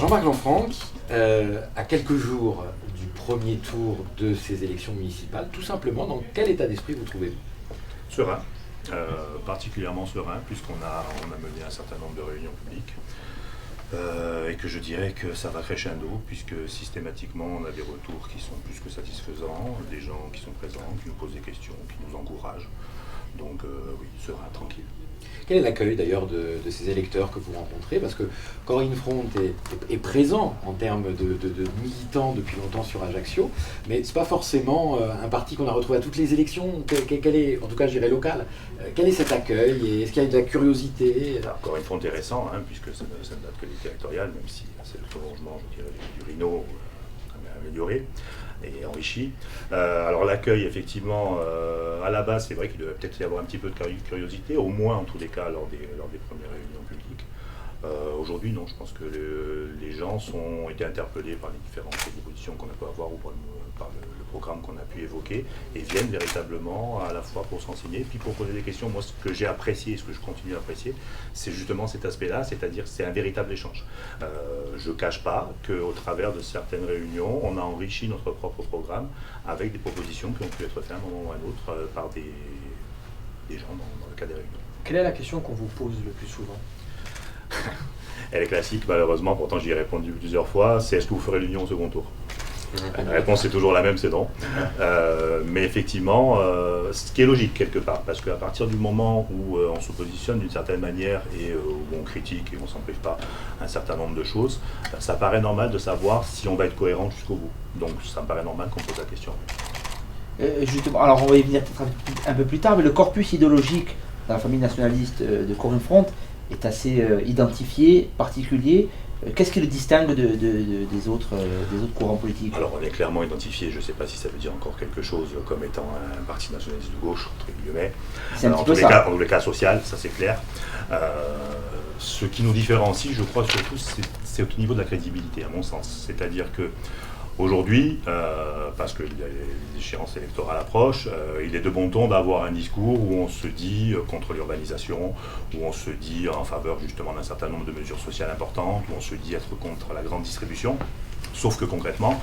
Jean-Marc Lanfranc, à quelques jours du premier tour de ces élections municipales, tout simplement, dans quel état d'esprit vous trouvez-vous? Serein, particulièrement serein, puisqu'on a mené un certain nombre de réunions publiques. Et que je dirais que ça va crescendo, puisque systématiquement on a des retours qui sont plus que satisfaisants, des gens qui sont présents, qui nous posent des questions, qui nous encouragent. Donc oui, serein, tranquille. Quel est l'accueil d'ailleurs de ces électeurs que vous rencontrez? Parce que Corinne Front est présent en termes de militants depuis longtemps sur Ajaccio, mais ce n'est pas forcément un parti qu'on a retrouvé à toutes les élections. Quel est, en tout cas je dirais local, quel est cet accueil et est-ce qu'il y a de la curiosité? Alors, Corinne Front est récent, puisque ça ne date que des territoriales, même si c'est le prolongement, je dirais, du Rhino amélioré et enrichi. Alors l'accueil, effectivement, à la base, c'est vrai qu'il devait peut-être y avoir un petit peu de curiosité, au moins en tous les cas lors des premières réunions publiques. Aujourd'hui, non, je pense que les gens ont été interpellés par les différentes propositions qu'on a pu avoir ou par le programme qu'on a pu évoquer et viennent véritablement à la fois pour s'enseigner puis pour poser des questions. Moi, ce que j'ai apprécié et ce que je continue à apprécier, c'est justement cet aspect-là, c'est-à-dire c'est un véritable échange. Je ne cache pas qu'au travers de certaines réunions, on a enrichi notre propre programme avec des propositions qui ont pu être faites à un moment ou à un autre par des gens dans le cadre des réunions. Quelle est la question qu'on vous pose le plus souvent? Elle est classique, malheureusement, pourtant j'y ai répondu plusieurs fois, c'est est-ce que vous ferez l'union au second tour? La réponse est toujours la même, c'est non. Mais effectivement, ce qui est logique quelque part, parce qu'à partir du moment où on se positionne d'une certaine manière et où on critique et on ne s'en prive pas un certain nombre de choses, ça paraît normal de savoir si on va être cohérent jusqu'au bout. Donc ça me paraît normal qu'on pose la question. Justement, alors on va y venir peut-être un peu plus tard, mais le corpus idéologique dans la famille nationaliste de Corinne Front est assez identifié, particulier. Qu'est-ce qui le distingue des autres courants politiques? Alors on est clairement identifié, je ne sais pas si ça veut dire encore quelque chose, comme étant un parti nationaliste de gauche, entre guillemets. En tous les cas social, ça c'est clair. Ce qui nous différencie, je crois surtout, c'est au niveau de la crédibilité, à mon sens. C'est-à-dire que aujourd'hui, parce que les échéances électorales approchent, il est de bon ton d'avoir un discours où on se dit contre l'urbanisation, où on se dit en faveur justement d'un certain nombre de mesures sociales importantes, où on se dit être contre la grande distribution, sauf que concrètement,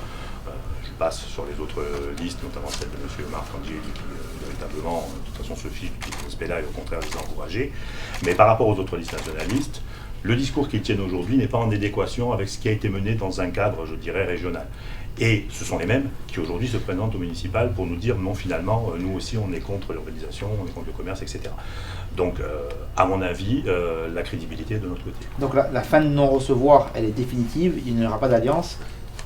je passe sur les autres listes, notamment celle de M. Marcangeli, qui véritablement, de toute façon, se fiche de cet aspect-là et au contraire les encourager. Mais par rapport aux autres listes nationalistes, le discours qu'ils tiennent aujourd'hui n'est pas en adéquation avec ce qui a été mené dans un cadre, je dirais, régional. Et ce sont les mêmes qui aujourd'hui se présentent au municipal pour nous dire non, finalement, nous aussi on est contre l'urbanisation, on est contre le commerce, etc. Donc, à mon avis, la crédibilité est de notre côté. Donc la fin de non-recevoir, elle est définitive, il n'y aura pas d'alliance?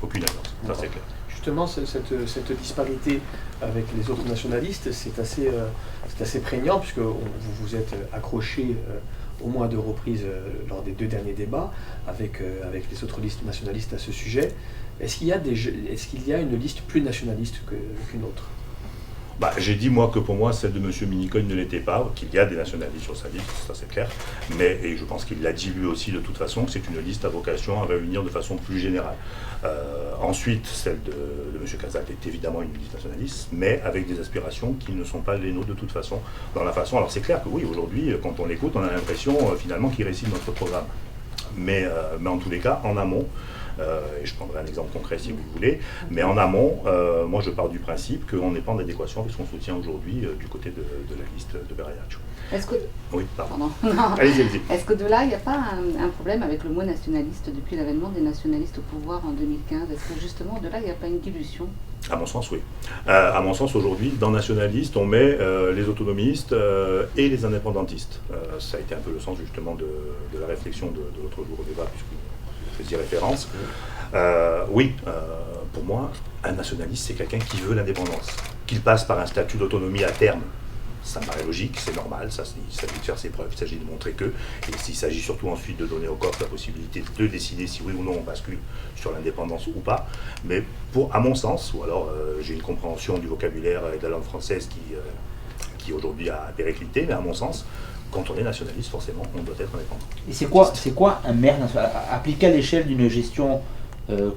Aucune alliance, ça c'est clair. Justement, cette disparité avec les autres nationalistes, c'est assez prégnant, puisque vous vous êtes accroché au moins à 2 reprises lors des 2 derniers débats avec les autres listes nationalistes à ce sujet. Est-ce qu'il y a une liste plus nationaliste qu'une autre? J'ai dit moi que pour moi celle de M. Minicogne ne l'était pas, qu'il y a des nationalistes sur sa liste, ça c'est clair, et je pense qu'il l'a dit lui aussi de toute façon, que c'est une liste à vocation à réunir de façon plus générale. Ensuite, celle de M. Cazac est évidemment une liste nationaliste, mais avec des aspirations qui ne sont pas les nôtres de toute façon, dans la façon. Alors c'est clair que oui, aujourd'hui, quand on l'écoute, on a l'impression finalement qu'il récite notre programme. Mais en tous les cas, en amont, et je prendrai un exemple concret si vous le voulez, mais en amont, moi je pars du principe qu'on n'est pas en adéquation avec ce qu'on soutient aujourd'hui du côté de la liste de Berriacho. Est-ce que... Oui, pardon. Allez-y. Est-ce qu'au-delà, il n'y a pas un problème avec le mot nationaliste depuis l'avènement des nationalistes au pouvoir en 2015? Est-ce que justement, au-delà, il n'y a pas une dilution? À mon sens, oui. À mon sens, aujourd'hui, dans nationaliste, on met les autonomistes et les indépendantistes. Ça a été un peu le sens justement de la réflexion de l'autre jour au débat, puisque vous faisiez référence. Oui, pour moi, un nationaliste, c'est quelqu'un qui veut l'indépendance, qu'il passe par un statut d'autonomie à terme. Ça me paraît logique, c'est normal, il s'agit de faire ses preuves, il s'agit de montrer que, et il s'agit surtout ensuite de donner au corps la possibilité de décider si oui ou non on bascule sur l'indépendance ou pas. Mais à mon sens, ou alors j'ai une compréhension du vocabulaire et de la langue française qui aujourd'hui a périclité, mais à mon sens, quand on est nationaliste, forcément, on doit être indépendant. Et c'est quoi un maire national? Appliqué à l'échelle d'une gestion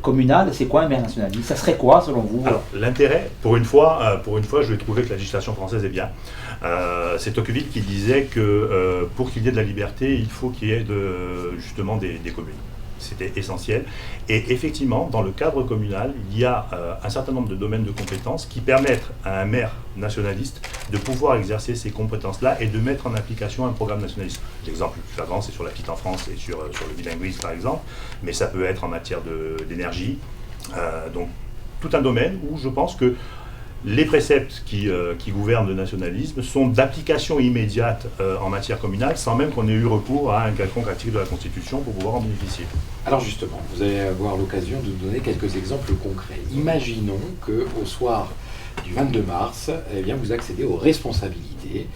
communale, c'est quoi un maire nationaliste? Ça serait quoi selon vous? Alors, l'intérêt, pour une fois, je vais trouver que la législation française est bien. C'est Tocqueville qui disait que pour qu'il y ait de la liberté, il faut qu'il y ait justement des communes. c'était essentiel. Et effectivement, dans le cadre communal, il y a un certain nombre de domaines de compétences qui permettent à un maire nationaliste de pouvoir exercer ces compétences-là et de mettre en application un programme nationaliste. L'exemple le plus flagrant, c'est sur la petite enfance et sur le bilinguisme, par exemple, mais ça peut être en matière d'énergie. Donc, tout un domaine où je pense que les préceptes qui gouvernent le nationalisme sont d'application immédiate en matière communale, sans même qu'on ait eu recours à un quelconque article de la Constitution pour pouvoir en bénéficier. Alors justement, vous allez avoir l'occasion de donner quelques exemples concrets. Imaginons qu'au soir du 22 mars, eh bien, vous accédez aux responsabilités.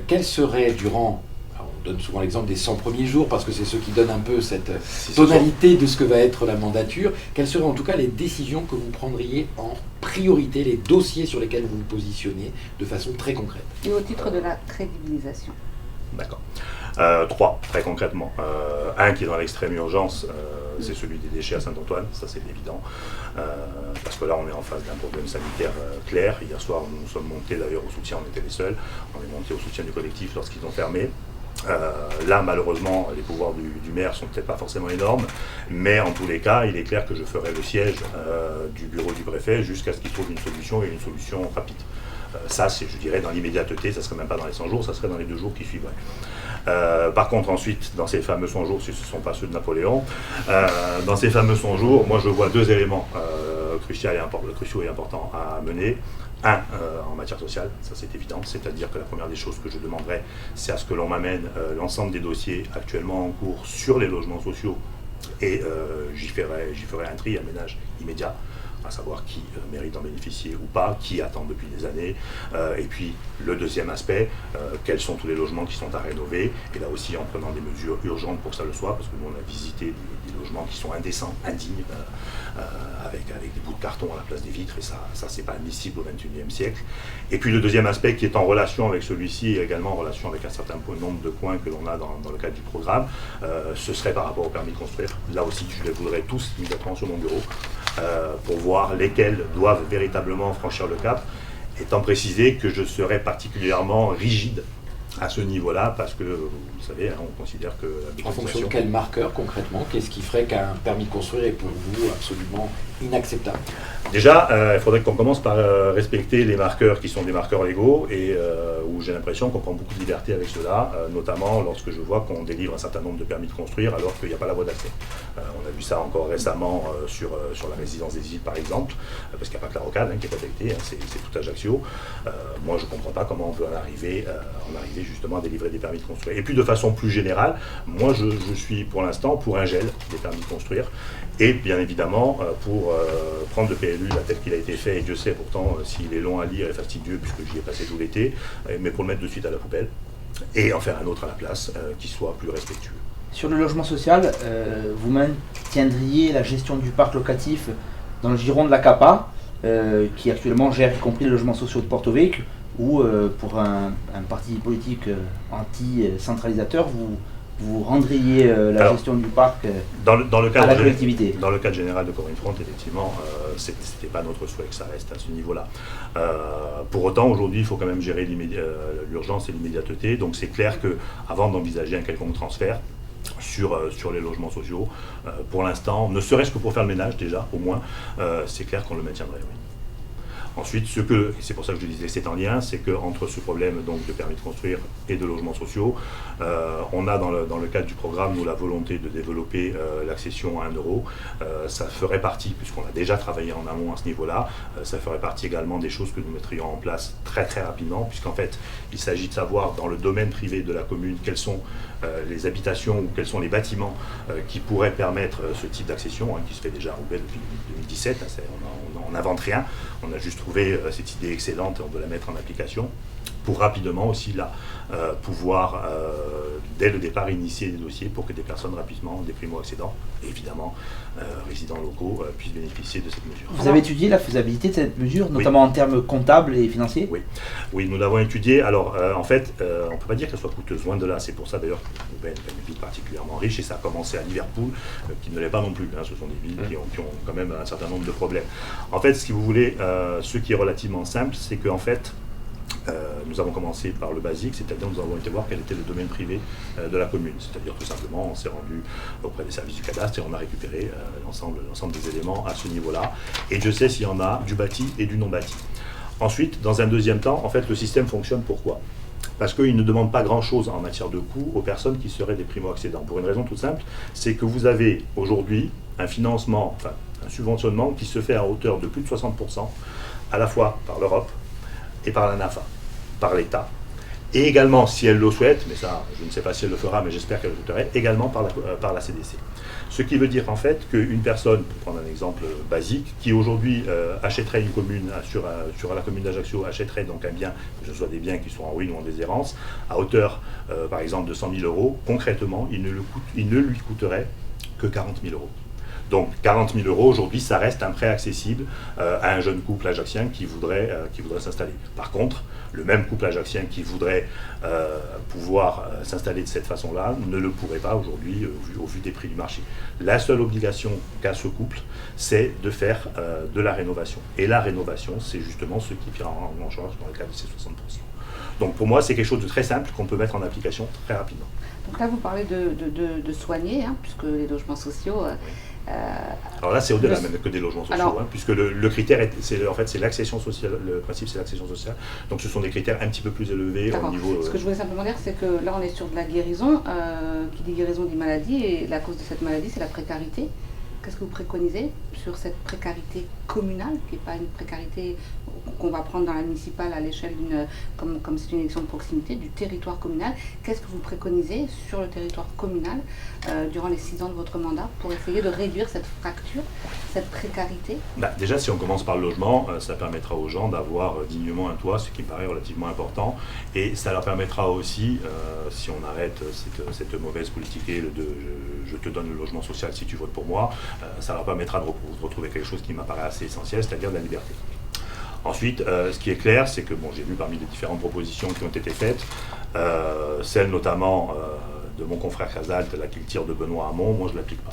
Quelles seraient durant... On donne souvent l'exemple des 100 premiers jours parce que c'est ceux qui donnent un peu cette tonalité de ce que va être la mandature. Quelles seraient en tout cas les décisions que vous prendriez en priorité, les dossiers sur lesquels vous vous positionnez de façon très concrète? Et au titre de la crédibilisation. D'accord. 3, très concrètement. Un qui est dans l'extrême urgence, c'est celui des déchets à Saint-Antoine, ça c'est évident. Parce que là on est en face d'un problème sanitaire clair. Hier soir nous sommes montés d'ailleurs au soutien, on était les seuls. On est montés au soutien du collectif lorsqu'ils ont fermé. Là, malheureusement, les pouvoirs du maire sont peut-être pas forcément énormes, mais en tous les cas, il est clair que je ferai le siège du bureau du préfet jusqu'à ce qu'il trouve une solution et une solution rapide. Ça, c'est, je dirais, dans l'immédiateté, ça ne serait même pas dans les 100 jours, ça serait dans les 2 jours qui suivraient. Par contre, ensuite, dans ces fameux 100 jours, si ce ne sont pas ceux de Napoléon, dans ces fameux 100 jours, moi je vois 2 éléments cruciaux et importants à mener. Un, en matière sociale, ça c'est évident, c'est-à-dire que la première des choses que je demanderais, c'est à ce que l'on m'amène l'ensemble des dossiers actuellement en cours sur les logements sociaux et j'y ferai un tri, un ménage immédiat, à savoir qui mérite d'en bénéficier ou pas, qui attend depuis des années. Et puis le deuxième aspect, quels sont tous les logements qui sont à rénover, et là aussi en prenant des mesures urgentes pour que ça le soit, parce que nous on a visité des logements qui sont indécents, indignes, avec des bouts de carton à la place des vitres, et ça c'est pas admissible au XXIe siècle. Et puis le deuxième aspect qui est en relation avec celui-ci, et également en relation avec un certain nombre de points que l'on a dans le cadre du programme, ce serait par rapport au permis de construire. Là aussi je les voudrais tous immédiatement sur mon bureau, pour voir lesquels doivent véritablement franchir le cap, étant précisé que je serai particulièrement rigide à ce niveau-là, parce que, vous savez, hein, on considère que... En fonction de quel marqueur, concrètement, qu'est-ce qui ferait qu'un permis de construire est pour vous absolument inacceptable? Déjà, il faudrait qu'on commence par respecter les marqueurs qui sont des marqueurs légaux, et où j'ai l'impression qu'on prend beaucoup de liberté avec cela, notamment lorsque je vois qu'on délivre un certain nombre de permis de construire alors qu'il n'y a pas la voie d'accès. On a vu ça encore récemment sur la résidence des îles, par exemple, parce qu'il n'y a pas que la rocade qui est affectée, hein, c'est tout Ajaccio. Moi, je ne comprends pas comment on peut en arriver justement à délivrer des permis de construire. Et puis, de façon plus générale, moi, je suis pour l'instant pour un gel des permis de construire, et bien évidemment pour prendre le PLU là, tel qu'il a été fait, et Dieu sait pourtant s'il est long à lire et fastidieux puisque j'y ai passé tout l'été, mais pour le mettre de suite à la poubelle et en faire un autre à la place qui soit plus respectueux. Sur le logement social, vous maintiendriez la gestion du parc locatif dans le giron de la CAPA, qui actuellement gère y compris les logements sociaux de Porto-Vecchio, ou pour un parti politique anti-centralisateur, vous rendriez la gestion du parc dans le à la collectivité. Dans le cadre général de Corinne Front, effectivement, ce n'était pas notre souhait que ça reste à ce niveau-là. Pour autant, aujourd'hui, il faut quand même gérer l'urgence et l'immédiateté. Donc c'est clair qu'avant d'envisager un quelconque transfert sur les logements sociaux, pour l'instant, ne serait-ce que pour faire le ménage déjà, au moins, c'est clair qu'on le maintiendrait, oui. Ensuite, c'est pour ça que je disais c'est en lien, c'est qu'entre ce problème donc, de permis de construire et de logements sociaux, on a dans le cadre du programme, nous, la volonté de développer l'accession à 1 euro. Ça ferait partie, puisqu'on a déjà travaillé en amont à ce niveau-là, ça ferait partie également des choses que nous mettrions en place très très rapidement, puisqu'en fait, il s'agit de savoir dans le domaine privé de la commune quelles sont les habitations ou quels sont les bâtiments qui pourraient permettre ce type d'accession, qui se fait déjà à Roubaix depuis 2017, on n'invente rien, on a juste trouvé cette idée excellente et on veut la mettre en application pour rapidement aussi là pouvoir dès le départ initier des dossiers pour que des personnes rapidement, des primo-accédants, évidemment résidents locaux, puissent bénéficier de cette mesure. Vous avez étudié la faisabilité de cette mesure, notamment en termes comptables et financiers? Oui, nous l'avons étudié. Alors en fait, on ne peut pas dire qu'elle soit coûteuse, loin de là. C'est pour ça d'ailleurs que Roubaix est une ville particulièrement riche et ça a commencé à Liverpool, qui ne l'est pas non plus. Hein. Ce sont des villes qui ont quand même un certain nombre de problèmes. En fait, si vous voulez, ce qui est relativement simple, c'est qu'en fait, nous avons commencé par le basique, c'est-à-dire nous avons été voir quel était le domaine privé de la commune. C'est-à-dire tout simplement, on s'est rendu auprès des services du cadastre et on a récupéré l'ensemble des éléments à ce niveau-là. Et Dieu sait s'il y en a du bâti et du non bâti. Ensuite, dans un deuxième temps, en fait, le système fonctionne pourquoi ? Parce qu'il ne demande pas grand-chose en matière de coûts aux personnes qui seraient des primo-accédants. Pour une raison toute simple, c'est que vous avez aujourd'hui un financement, enfin un subventionnement qui se fait à hauteur de plus de 60%, à la fois par l'Europe et par l'ANAFA, par l'État, et également, si elle le souhaite, mais ça, je ne sais pas si elle le fera, mais j'espère qu'elle le souhaiterait, également par la CDC. Ce qui veut dire en fait qu'une personne, pour prendre un exemple basique, qui aujourd'hui achèterait une commune, sur la commune d'Ajaccio, achèterait donc un bien, que ce soit des biens qui sont en ruine ou en déshérence, à hauteur par exemple de 100 000 euros, concrètement, il ne lui coûterait que 40 000 euros. Donc 40 000 euros aujourd'hui, ça reste un prêt accessible à un jeune couple ajaccien qui voudrait s'installer. Par contre, le même couple ajaccien qui voudrait pouvoir s'installer de cette façon-là ne le pourrait pas aujourd'hui au vu des prix du marché. La seule obligation qu'a ce couple, c'est de faire de la rénovation. Et la rénovation, c'est justement ce qui prend en charge dans le cadre de ces 60%. Donc pour moi, c'est quelque chose de très simple qu'on peut mettre en application très rapidement. Donc là, vous parlez de soigner, puisque les logements sociaux... Alors là, c'est au-delà même que des logements sociaux, puisque le critère, c'est l'accession sociale. Le principe, c'est l'accession sociale. Donc, ce sont des critères un petit peu plus élevés au niveau. Ce que je voulais simplement dire, c'est que là, on est sur de la guérison. Qui dit guérison dit maladie, et la cause de cette maladie, c'est la précarité. Qu'est-ce que vous préconisez sur cette précarité communale, qui n'est pas une précarité qu'on va prendre dans la municipale à l'échelle d'une, comme c'est une élection de proximité, du territoire communal? Qu'est-ce que vous préconisez sur le territoire communal durant les 6 ans de votre mandat pour essayer de réduire cette fracture, cette précarité? Déjà, si on commence par le logement, ça permettra aux gens d'avoir dignement un toit, ce qui me paraît relativement important, et ça leur permettra aussi, si on arrête cette mauvaise politique de je te donne le logement social si tu votes pour moi, ça leur permettra de retrouver quelque chose qui m'apparaît assez essentiel, c'est-à-dire de la liberté. Ensuite, ce qui est clair, c'est que j'ai vu parmi les différentes propositions qui ont été faites, celle notamment de mon confrère Casalt, là qui tire de Benoît Hamon, moi je ne l'applique pas.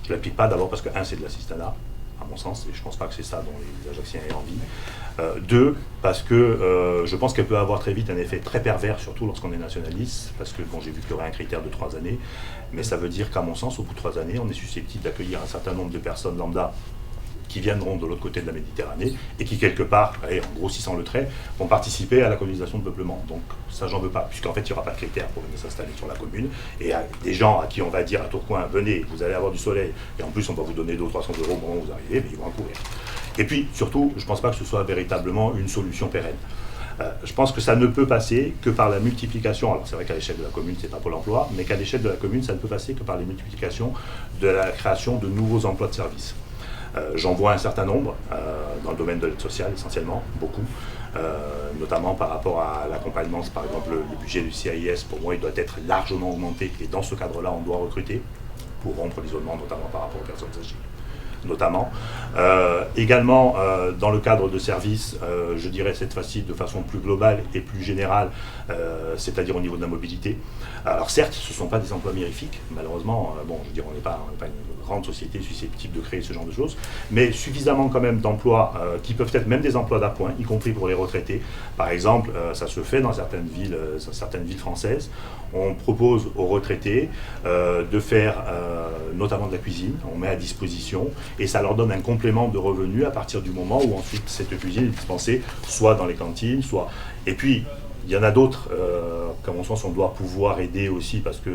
Je ne l'applique pas d'abord parce que, c'est de l'assistanat, à mon sens, et je ne pense pas que c'est ça dont les Ajacciens aient envie. 2, parce que je pense qu'elle peut avoir très vite un effet très pervers, surtout lorsqu'on est nationaliste, parce que j'ai vu qu'il y aurait un critère de 3 années, mais ça veut dire qu'à mon sens, au bout de 3 années, on est susceptible d'accueillir un certain nombre de personnes lambda qui viendront de l'autre côté de la Méditerranée et qui, quelque part, en grossissant le trait, vont participer à la colonisation de peuplement. Donc ça, j'en veux pas, puisqu'en fait, il n'y aura pas de critères pour venir s'installer sur la commune. Et des gens à qui on va dire à Tourcoing, venez, vous allez avoir du soleil, et en plus, on va vous donner 200 ou 300 euros au moment où vous arrivez, mais ils vont en courir. Et puis, surtout, je ne pense pas que ce soit véritablement une solution pérenne. Je pense que ça ne peut passer que par la multiplication, alors c'est vrai qu'à l'échelle de la commune, c'est pas Pôle emploi, mais qu'à l'échelle de la commune, ça ne peut passer que par les multiplications de la création de nouveaux emplois de service. J'en vois un certain nombre, dans le domaine de l'aide sociale essentiellement, beaucoup, notamment par rapport à l'accompagnement. Par exemple, le budget du CIS, pour moi, il doit être largement augmenté, et dans ce cadre-là, on doit recruter pour rompre l'isolement, notamment par rapport aux personnes âgées. Notamment. Également, dans le cadre de services, je dirais cette fois-ci de façon plus globale et plus générale, c'est-à-dire au niveau de la mobilité. Alors certes, ce ne sont pas des emplois mirifiques, malheureusement, on n'est pas une grande société susceptible de créer ce genre de choses, mais suffisamment quand même d'emplois qui peuvent être même des emplois d'appoint, y compris pour les retraités. Par exemple, ça se fait dans certaines villes françaises. On propose aux retraités de faire notamment de la cuisine, on met à disposition, et ça leur donne un complément de revenus à partir du moment où ensuite cette cuisine est dispensée soit dans les cantines, soit... Et puis, il y en a d'autres, qu'à mon sens, on doit pouvoir aider aussi, parce que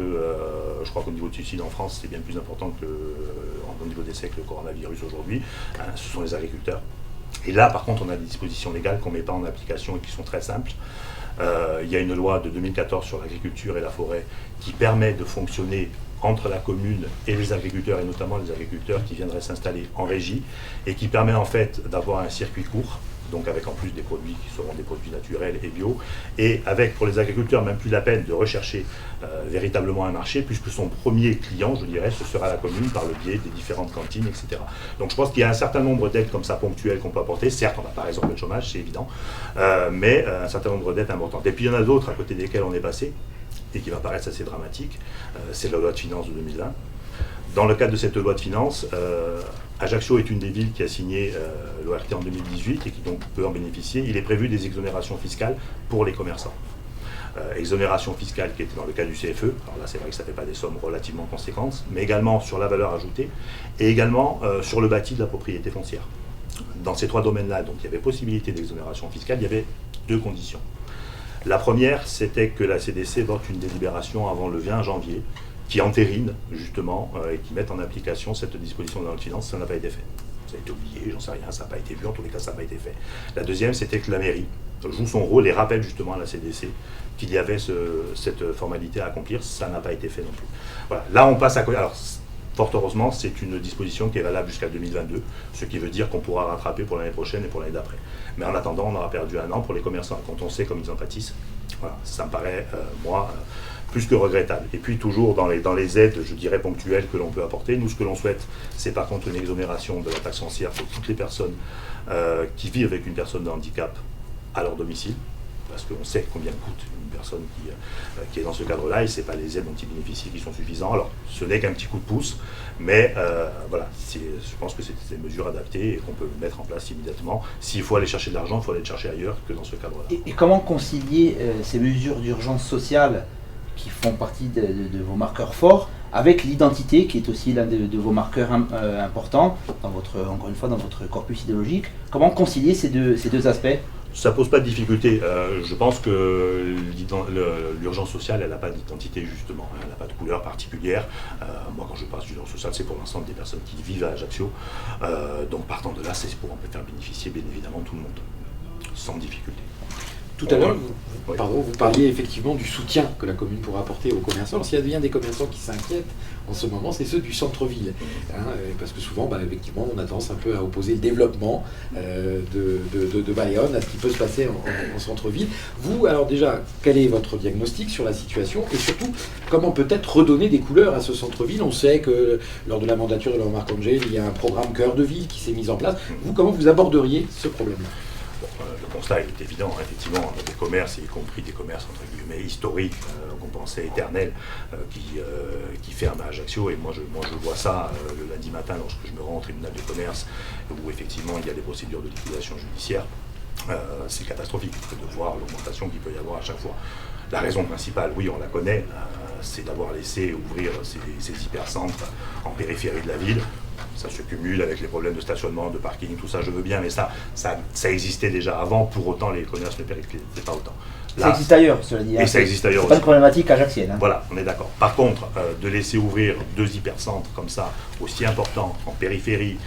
je crois qu'au niveau de suicide en France, c'est bien plus important que au niveau des décès que le coronavirus aujourd'hui, ce sont les agriculteurs. Et là, par contre, on a des dispositions légales qu'on ne met pas en application et qui sont très simples. Il y a une loi de 2014 sur l'agriculture et la forêt qui permet de fonctionner entre la commune et les agriculteurs, et notamment les agriculteurs qui viendraient s'installer en régie, et qui permet en fait d'avoir un circuit court, donc avec en plus des produits qui seront des produits naturels et bio, et avec pour les agriculteurs même plus la peine de rechercher véritablement un marché, puisque son premier client, je dirais, ce sera la commune par le biais des différentes cantines, etc. Donc je pense qu'il y a un certain nombre d'aides comme ça ponctuelles qu'on peut apporter. Certes, on n'a pas résorbé le chômage, c'est évident, mais un certain nombre d'aides importantes. Et puis il y en a d'autres à côté desquelles on est passé, et qui va paraître assez dramatique, c'est la loi de finances de 2020. Dans le cadre de cette loi de finances, Ajaccio est une des villes qui a signé l'ORT en 2018 et qui donc peut en bénéficier. Il est prévu des exonérations fiscales pour les commerçants. Exonération fiscale qui était dans le cas du CFE, alors là c'est vrai que ça ne fait pas des sommes relativement conséquentes, mais également sur la valeur ajoutée et également sur le bâti de la propriété foncière. Dans ces 3 domaines-là, donc il y avait possibilité d'exonération fiscale, il y avait 2 conditions. La première, c'était que la CDC vote une délibération avant le 20 janvier qui entérine justement et qui mette en application cette disposition dans la finance. Ça n'a pas été fait. Ça a été oublié, j'en sais rien, ça n'a pas été vu, en tous les cas ça n'a pas été fait. La deuxième, c'était que la mairie joue son rôle et rappelle justement à la CDC qu'il y avait cette formalité à accomplir. Ça n'a pas été fait non plus. Voilà. Là on passe à côté. Alors fort heureusement, c'est une disposition qui est valable jusqu'à 2022, ce qui veut dire qu'on pourra rattraper pour l'année prochaine et pour l'année d'après. Mais en attendant, on aura perdu 1 an pour les commerçants. Quand on sait comme ils en pâtissent, voilà, ça me paraît, plus que regrettable. Et puis toujours dans les aides, je dirais ponctuelles que l'on peut apporter, nous ce que l'on souhaite, c'est par contre une exonération de la taxe foncière pour toutes les personnes qui vivent avec une personne de handicap à leur domicile, parce qu'on sait combien coûte une personne qui est dans ce cadre-là, et ce n'est pas les aides dont ils bénéficient qui sont suffisants. Alors ce n'est qu'un petit coup de pouce, mais voilà, je pense que c'est des mesures adaptées et qu'on peut mettre en place immédiatement. S'il faut aller chercher de l'argent, il faut aller le chercher ailleurs que dans ce cadre-là. Et comment concilier ces mesures d'urgence sociale qui font partie de vos marqueurs forts, avec l'identité qui est aussi l'un de vos marqueurs importants, encore une fois, dans votre corpus idéologique. Comment concilier ces deux aspects ? Ça ne pose pas de difficulté. Je pense que l'urgence sociale, elle n'a pas d'identité justement, elle n'a pas de couleur particulière. Moi quand je parle d'urgence sociale, c'est pour l'instant des personnes qui vivent à Ajaccio. Donc partant de là, c'est pour faire bénéficier bien évidemment tout le monde, sans difficulté. Tout à l'heure, vous parliez effectivement du soutien que la commune pourra apporter aux commerçants. Alors, s'il y a bien des commerçants qui s'inquiètent en ce moment, c'est ceux du centre-ville. Parce que souvent, effectivement, on a tendance un peu à opposer le développement de Bayonne à ce qui peut se passer en centre-ville. Vous, alors déjà, quel est votre diagnostic sur la situation et surtout, comment peut-être redonner des couleurs à ce centre-ville? On sait que lors de la mandature de Laurent Marcangel, il y a un programme Cœur de Ville qui s'est mis en place. Vous, comment vous aborderiez ce problème-là? Le constat est évident, effectivement, on a des commerces, y compris des commerces entre guillemets historiques, qu'on pensait éternels, qui ferment à Ajaccio, et moi je vois ça le lundi matin lorsque je me rends au tribunal de commerce, où effectivement il y a des procédures de liquidation judiciaire. C'est catastrophique de voir l'augmentation qu'il peut y avoir à chaque fois. La raison principale, oui, on la connaît, c'est d'avoir laissé ouvrir ces hypercentres en périphérie de la ville. Ça se cumule avec les problèmes de stationnement, de parking, tout ça, je veux bien, mais ça existait déjà avant, pour autant les commerces ne périclitaient pas autant. Là, ça existe ailleurs, cela dit. Et ça existe ailleurs aussi. C'est pas une problématique ajaccienne. Voilà, on est d'accord. Par contre, de laisser ouvrir 2 hypercentres comme ça, aussi importants, en périphérie,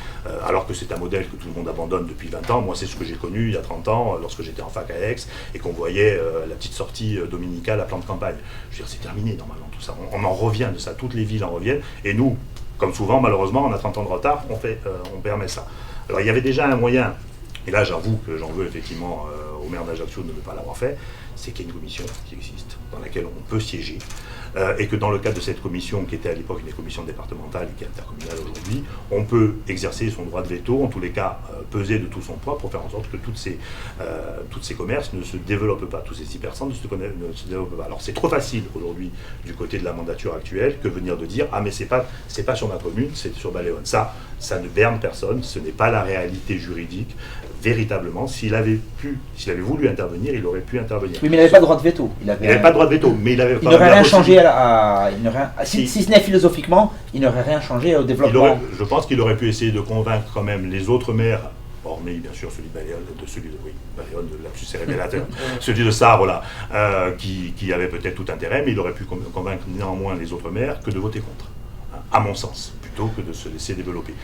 alors que c'est un modèle que tout le monde abandonne depuis 20 ans, moi c'est ce que j'ai connu il y a 30 ans, lorsque j'étais en fac à Aix, et qu'on voyait la petite sortie dominicale à plan de campagne. Je veux dire, c'est terminé normalement tout ça. On en revient de ça, toutes les villes en reviennent, et nous, comme souvent, malheureusement, on a 30 ans de retard, on permet ça. Alors il y avait déjà un moyen, et là j'avoue que j'en veux effectivement au maire d'Ajaccio de ne pas l'avoir fait, c'est qu'il y a une commission qui existe, dans laquelle on peut siéger, et que dans le cadre de cette commission, qui était à l'époque une commission départementale et qui est intercommunale aujourd'hui, on peut exercer son droit de veto, en tous les cas peser de tout son poids pour faire en sorte que tous ces commerces ne se développent pas, tous ces hypercentres ne se développent pas. Alors c'est trop facile aujourd'hui du côté de la mandature actuelle que venir de dire « Ah mais c'est pas sur ma commune, c'est sur Baléone ». Ça ne berne personne, ce n'est pas la réalité juridique. Véritablement, s'il avait voulu intervenir, il aurait pu intervenir. Oui, mais il n'avait pas de droit de veto. Il n'avait pas de droit de veto, mais il avait il n'aurait rien changé si ce n'est philosophiquement, il n'aurait rien changé au développement. Je pense qu'il aurait pu essayer de convaincre quand même les autres maires, hormis bien sûr celui de Baléone, Baléone, de lapsus c'est révélateur, celui de Sarre, là, qui avait peut-être tout intérêt, mais il aurait pu convaincre néanmoins les autres maires que de voter contre, à mon sens, plutôt que de se laisser développer.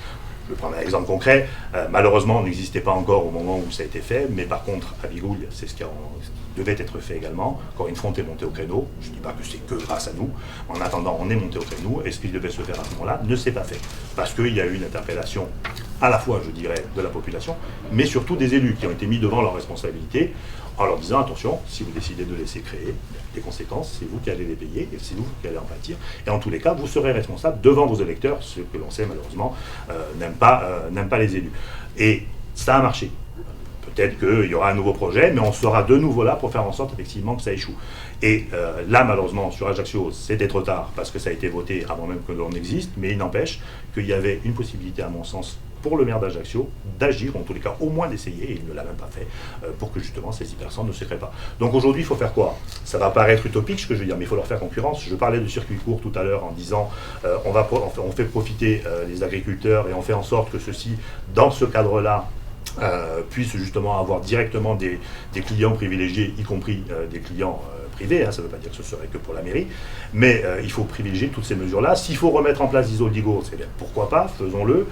Je vais prendre un exemple concret. Malheureusement, on n'existait pas encore au moment où ça a été fait, mais par contre, à Bigouille, c'est ce qui devait être fait également. Corinne Front est montée au créneau. Je ne dis pas que c'est que grâce à nous. En attendant, on est monté au créneau. Et ce qui devait se faire à ce moment-là ne s'est pas fait. Parce qu'il y a eu une interpellation à la fois, je dirais, de la population, mais surtout des élus qui ont été mis devant leurs responsabilités en leur disant, attention, si vous décidez de laisser créer, les conséquences, c'est vous qui allez les payer et c'est vous qui allez en pâtir. Et en tous les cas, vous serez responsable devant vos électeurs, ce que l'on sait malheureusement n'aime pas les élus. Et ça a marché. Peut-être qu'il y aura un nouveau projet, mais on sera de nouveau là pour faire en sorte effectivement que ça échoue. Et là, malheureusement, sur Ajaccio, c'était trop tard parce que ça a été voté avant même que l'on existe, mais il n'empêche qu'il y avait une possibilité, à mon sens, pour le maire d'Ajaccio d'agir, en tous les cas au moins d'essayer, et il ne l'a même pas fait, pour que justement ces 10 personnes ne se créent pas. Donc aujourd'hui il faut faire quoi? Ça va paraître utopique ce que je veux dire, mais il faut leur faire concurrence. Je parlais de circuit court tout à l'heure en disant on fait profiter les agriculteurs et on fait en sorte que ceux-ci, dans ce cadre-là, puissent justement avoir directement des clients privilégiés, y compris des clients privés, ça ne veut pas dire que ce serait que pour la mairie, mais il faut privilégier toutes ces mesures-là. S'il faut remettre en place des Oldigos, c'est bien, pourquoi pas, faisons-le,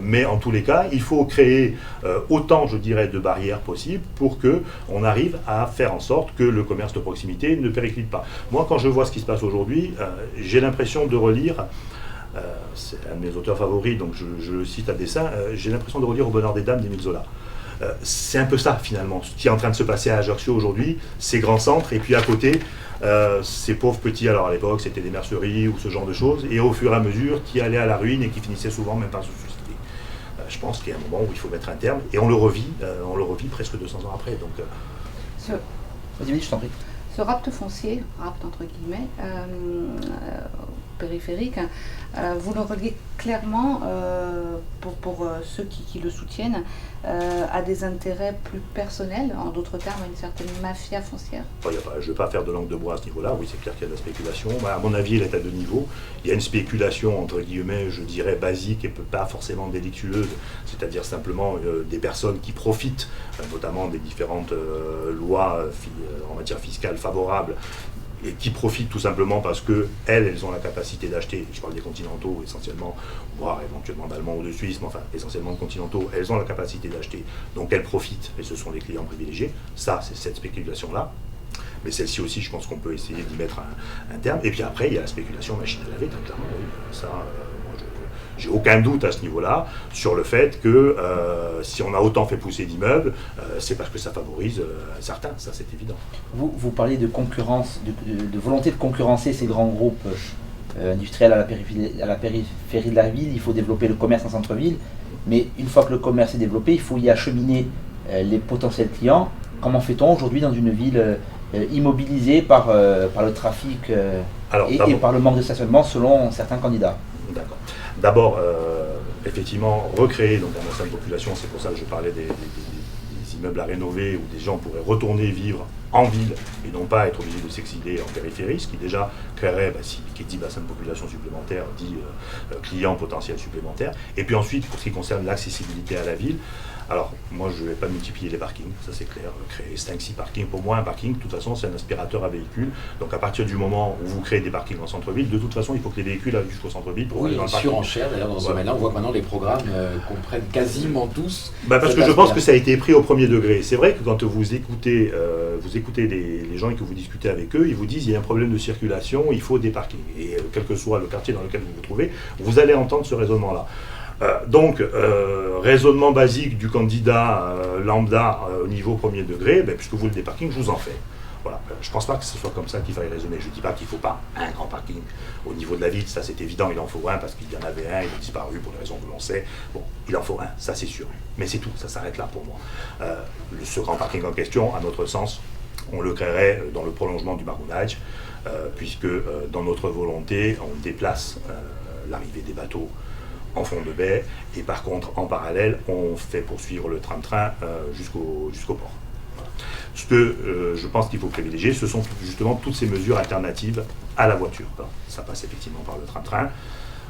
mais en tous les cas, il faut créer autant, je dirais, de barrières possibles pour qu'on arrive à faire en sorte que le commerce de proximité ne périclite pas. Moi, quand je vois ce qui se passe aujourd'hui, j'ai l'impression de relire, c'est un de mes auteurs favoris, donc je le cite à dessein, j'ai l'impression de relire Au bonheur des dames d'Émile Zola. C'est un peu ça finalement, ce qui est en train de se passer à Ajaccio aujourd'hui, ces grands centres, et puis à côté, ces pauvres petits, alors à l'époque c'était des merceries ou ce genre de choses, et au fur et à mesure qui allaient à la ruine et qui finissaient souvent même par se suicider. Je pense qu'il y a un moment où il faut mettre un terme, et on le revit presque 200 ans après. Donc, Vas-y, je t'en prie. Ce rapt foncier, rapt entre guillemets, périphérique, vous le reliez clairement, pour ceux qui le soutiennent, à des intérêts plus personnels, en d'autres termes, à une certaine mafia foncière? Je ne vais pas faire de langue de bois à ce niveau-là, oui c'est clair qu'il y a de la spéculation. À mon avis, elle est à deux niveaux. Il y a une spéculation, entre guillemets, je dirais basique et pas forcément délictueuse, c'est-à-dire simplement des personnes qui profitent, notamment des différentes lois en matière fiscale favorables, et qui profitent tout simplement parce qu'elles ont la capacité d'acheter, je parle des continentaux essentiellement, voire éventuellement d'Allemands ou de Suisses, mais enfin essentiellement de continentaux, elles ont la capacité d'acheter, donc elles profitent, et ce sont les clients privilégiés. Ça, c'est cette spéculation-là. Mais celle-ci aussi, je pense qu'on peut essayer d'y mettre un terme. Et puis après, il y a la spéculation machine à laver, très clairement, oui. Ça, j'ai aucun doute à ce niveau-là sur le fait que si on a autant fait pousser d'immeubles, c'est parce que ça favorise certains, ça c'est évident. Vous parlez de concurrence, de volonté de concurrencer ces grands groupes industriels à la périphérie de la ville. Il faut développer le commerce en centre-ville, mais une fois que le commerce est développé, il faut y acheminer les potentiels clients. Comment fait-on aujourd'hui dans une ville immobilisée par le trafic et par le manque de stationnement selon certains candidats? D'accord. D'abord, effectivement, recréer donc un bassin de population, c'est pour ça que je parlais des immeubles à rénover où des gens pourraient retourner vivre en ville et non pas être obligés de s'exiler en périphérie, ce qui déjà créerait, qui dit bassin de population supplémentaire, dit clients potentiels supplémentaires. Et puis ensuite, pour ce qui concerne l'accessibilité à la ville, alors moi je ne vais pas multiplier les parkings, ça c'est clair, créer 5-6 parkings, pour moi un parking de toute façon c'est un aspirateur à véhicules, donc à partir du moment où vous créez des parkings en centre-ville, de toute façon il faut que les véhicules aillent jusqu'au centre-ville pour aller dans le parking. Surenchère d'ailleurs dans ce domaine-là, on voit que maintenant les programmes comprennent quasiment tous. Parce que je pense que ça a été pris au premier degré. C'est vrai que quand vous écoutez les gens et que vous discutez avec eux, ils vous disent il y a un problème de circulation, il faut des parkings. Et quel que soit le quartier dans lequel vous vous trouvez, vous allez entendre ce raisonnement-là. Donc, raisonnement basique du candidat lambda au niveau premier degré, puisque vous voulez des parkings, je vous en fais. Voilà. Je ne pense pas que ce soit comme ça qu'il faille raisonner. Je ne dis pas qu'il ne faut pas un grand parking au niveau de la ville, ça c'est évident, il en faut un parce qu'il y en avait un, il a disparu pour des raisons que l'on sait. Bon, il en faut un, ça c'est sûr. Mais c'est tout, ça s'arrête là pour moi. Ce grand parking en question, à notre sens, on le créerait dans le prolongement du Marounage, puisque dans notre volonté, on déplace l'arrivée des bateaux en fond de baie, et par contre, en parallèle, on fait poursuivre le tram-train jusqu'au port. Voilà. Ce que je pense qu'il faut privilégier, ce sont justement toutes ces mesures alternatives à la voiture. Alors, ça passe effectivement par le tram-train,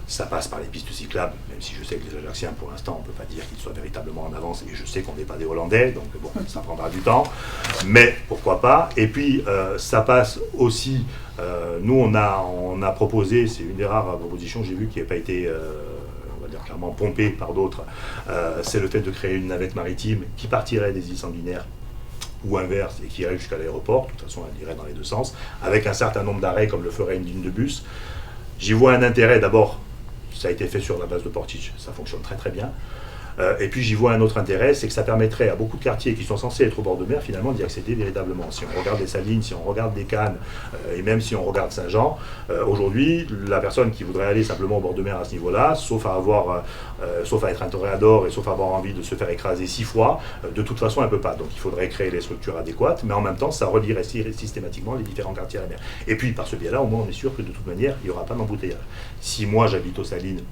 ça passe par les pistes cyclables, même si je sais que les Ajacciens, pour l'instant, on ne peut pas dire qu'ils soient véritablement en avance, et je sais qu'on n'est pas des Hollandais, donc bon, ça prendra du temps, mais pourquoi pas. Et puis, ça passe aussi, nous, on a proposé, c'est une des rares propositions, j'ai vu, qui n'a pas été clairement pompé par d'autres, c'est le fait de créer une navette maritime qui partirait des îles Sanguinaires ou inverse et qui irait jusqu'à l'aéroport. De toute façon, elle irait dans les deux sens, avec un certain nombre d'arrêts comme le ferait une ligne de bus. J'y vois un intérêt, d'abord, ça a été fait sur la base de Portich, ça fonctionne très très bien. Et puis j'y vois un autre intérêt, c'est que ça permettrait à beaucoup de quartiers qui sont censés être au bord de mer, finalement, d'y accéder véritablement. Si on regarde les Salines, si on regarde des Cannes, et même si on regarde Saint-Jean, aujourd'hui, la personne qui voudrait aller simplement au bord de mer à ce niveau-là, sauf à être un toréador et sauf à avoir envie de se faire écraser 6 fois, de toute façon, elle ne peut pas. Donc il faudrait créer les structures adéquates, mais en même temps, ça relierait systématiquement les différents quartiers à la mer. Et puis, par ce biais-là, au moins, on est sûr que de toute manière, il n'y aura pas d'embouteillage. Si moi, j'habite aux Salines,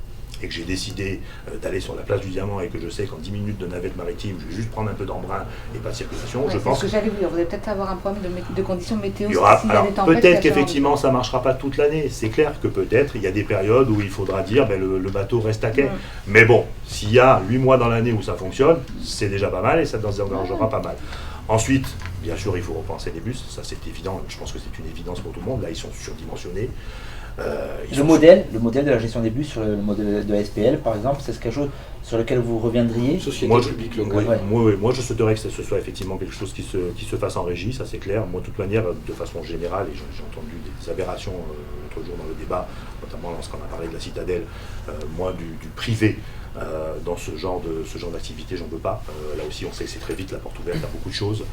et que j'ai décidé d'aller sur la place du Diamant et que je sais qu'en 10 minutes de navette maritime, je vais juste prendre un peu d'embrun et pas de circulation, je pense que j'allais vous dire, vous allez peut-être avoir un problème de conditions météo. Alors peut-être qu'effectivement ça ne marchera pas toute l'année, c'est clair que peut-être il y a des périodes où il faudra dire le bateau reste à quai. Mais bon, s'il y a 8 mois dans l'année où ça fonctionne, c'est déjà pas mal et ça nous engagera pas mal. Ensuite, bien sûr, il faut repenser les bus, ça c'est évident, je pense que c'est une évidence pour tout le monde, là ils sont surdimensionnés. Le modèle de la gestion des bus sur le modèle de la SPL par exemple, c'est quelque chose sur lequel vous reviendriez? Moi je souhaiterais que ce soit effectivement quelque chose qui se fasse en régie, ça c'est clair. Moi de toute manière, de façon générale, et j'ai entendu des aberrations l'autre jour dans le débat, notamment lorsqu'on a parlé de la Citadelle, moi du privé, dans ce genre d'activité, j'en veux pas. Là aussi, on sait que c'est très vite la porte ouverte à beaucoup de choses.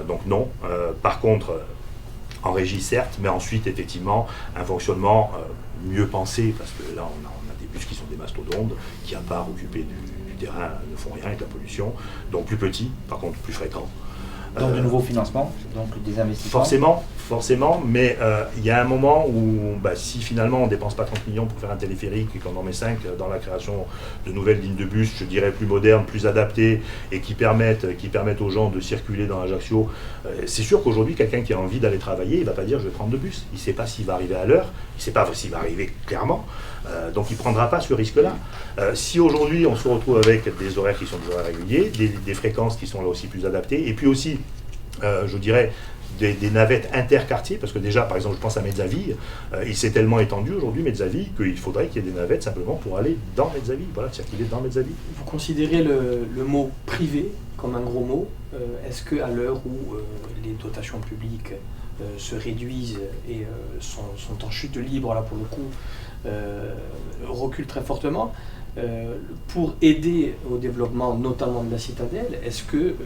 Donc non. Par contre, en régie certes, mais ensuite effectivement un fonctionnement mieux pensé, parce que là on a des bus qui sont des mastodontes, qui à part occuper du terrain ne font rien avec la pollution, donc plus petits, par contre plus fréquents. Donc de nouveaux financements, donc des investissements. Forcément, mais il y a un moment où si finalement on ne dépense pas 30 millions pour faire un téléphérique et qu'on en met 5 dans la création de nouvelles lignes de bus, je dirais plus modernes, plus adaptées et qui permettent aux gens de circuler dans Ajaccio, c'est sûr qu'aujourd'hui quelqu'un qui a envie d'aller travailler, il ne va pas dire je vais prendre le bus, il ne sait pas s'il va arriver à l'heure, il ne sait pas s'il va arriver clairement, donc il ne prendra pas ce risque-là. Si aujourd'hui on se retrouve avec des horaires qui sont des horaires réguliers, des fréquences qui sont là aussi plus adaptées, et puis aussi je dirais des navettes interquartiers, parce que déjà, par exemple, je pense à Mezzaville, il s'est tellement étendu aujourd'hui, Mezzaville, qu'il faudrait qu'il y ait des navettes simplement pour aller dans Mezzaville, voilà, circuler dans Mezzaville. Vous considérez le mot privé comme un gros mot. Est-ce qu'à l'heure où les dotations publiques se réduisent et sont en chute libre, là pour le coup, reculent très fortement, pour aider au développement notamment de la Citadelle, est-ce que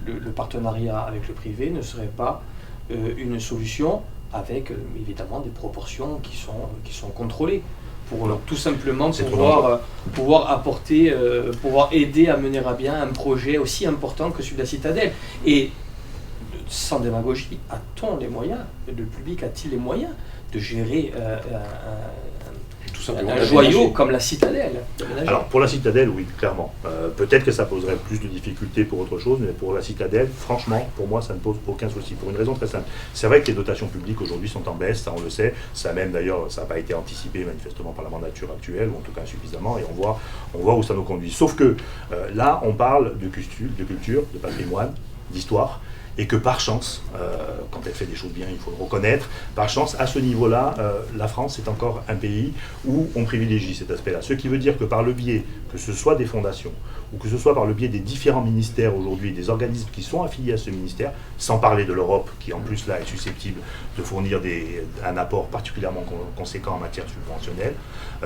le partenariat avec le privé ne serait pas une solution avec évidemment des proportions qui sont contrôlées pour tout simplement pouvoir apporter, pouvoir aider à mener à bien un projet aussi important que celui de la Citadelle? Et sans démagogie, a-t-on les moyens, le public a-t-il les moyens de gérer un joyau comme la Citadelle? Alors pour la Citadelle, oui, clairement. Peut-être que ça poserait plus de difficultés pour autre chose, mais pour la Citadelle, franchement, pour moi, ça ne pose aucun souci. Pour une raison très simple. C'est vrai que les dotations publiques aujourd'hui sont en baisse, ça on le sait. Ça même d'ailleurs, ça n'a pas été anticipé manifestement par la mandature actuelle, ou en tout cas insuffisamment, et on voit où ça nous conduit. Sauf que là, on parle de culture, de patrimoine, d'histoire. Et que par chance, quand elle fait des choses bien, il faut le reconnaître, par chance, à ce niveau-là, la France est encore un pays où on privilégie cet aspect-là. Ce qui veut dire que par le biais, que ce soit des fondations, ou que ce soit par le biais des différents ministères aujourd'hui, des organismes qui sont affiliés à ce ministère, sans parler de l'Europe, qui en plus là est susceptible de fournir un apport particulièrement conséquent en matière subventionnelle,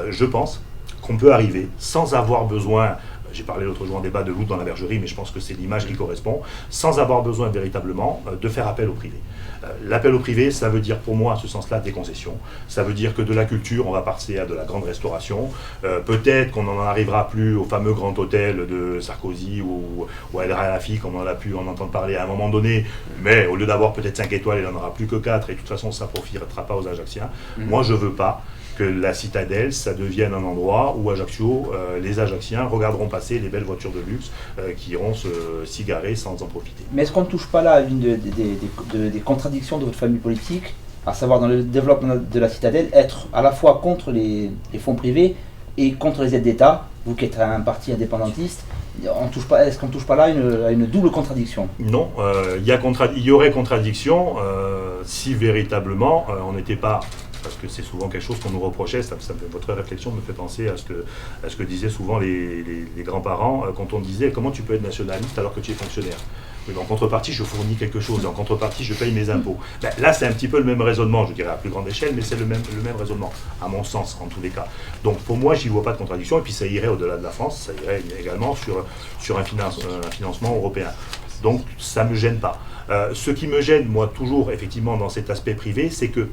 je pense qu'on peut arriver sans avoir besoin... J'ai parlé l'autre jour en débat de loup dans la bergerie, mais je pense que c'est l'image qui correspond, sans avoir besoin véritablement de faire appel au privé. L'appel au privé, ça veut dire pour moi, à ce sens-là, des concessions. Ça veut dire que de la culture, on va passer à de la grande restauration. Peut-être qu'on n'en arrivera plus au fameux grand hôtel de Sarkozy ou à El Khelaïfi, comme on a pu en entendre parler à un moment donné, mais au lieu d'avoir peut-être 5 étoiles, il n'en aura plus que 4, et de toute façon, ça ne profitera pas aux Ajacciens. Moi, je ne veux pas que la Citadelle, ça devienne un endroit où Ajaccio, les Ajacciens regarderont passer les belles voitures de luxe qui iront s'y garer sans en profiter. Mais est-ce qu'on ne touche pas là à une des contradictions de votre famille politique, à savoir dans le développement de la Citadelle, être à la fois contre les fonds privés et contre les aides d'État, vous qui êtes un parti indépendantiste, est-ce qu'on ne touche pas là à une double contradiction? Non, il y aurait contradiction si véritablement on n'était pas... Parce que c'est souvent quelque chose qu'on nous reprochait, votre réflexion me fait penser à ce que disaient souvent les grands-parents quand on disait comment tu peux être nationaliste alors que tu es fonctionnaire. Oui, mais en contrepartie, je fournis quelque chose, et en contrepartie, je paye mes impôts. Là, c'est un petit peu le même raisonnement, je dirais à plus grande échelle, mais c'est le même raisonnement, à mon sens, en tous les cas. Donc pour moi, j'y vois pas de contradiction, et puis ça irait au-delà de la France, ça irait également sur un financement européen. Donc ça ne me gêne pas. Ce qui me gêne, moi, toujours, effectivement, dans cet aspect privé, c'est que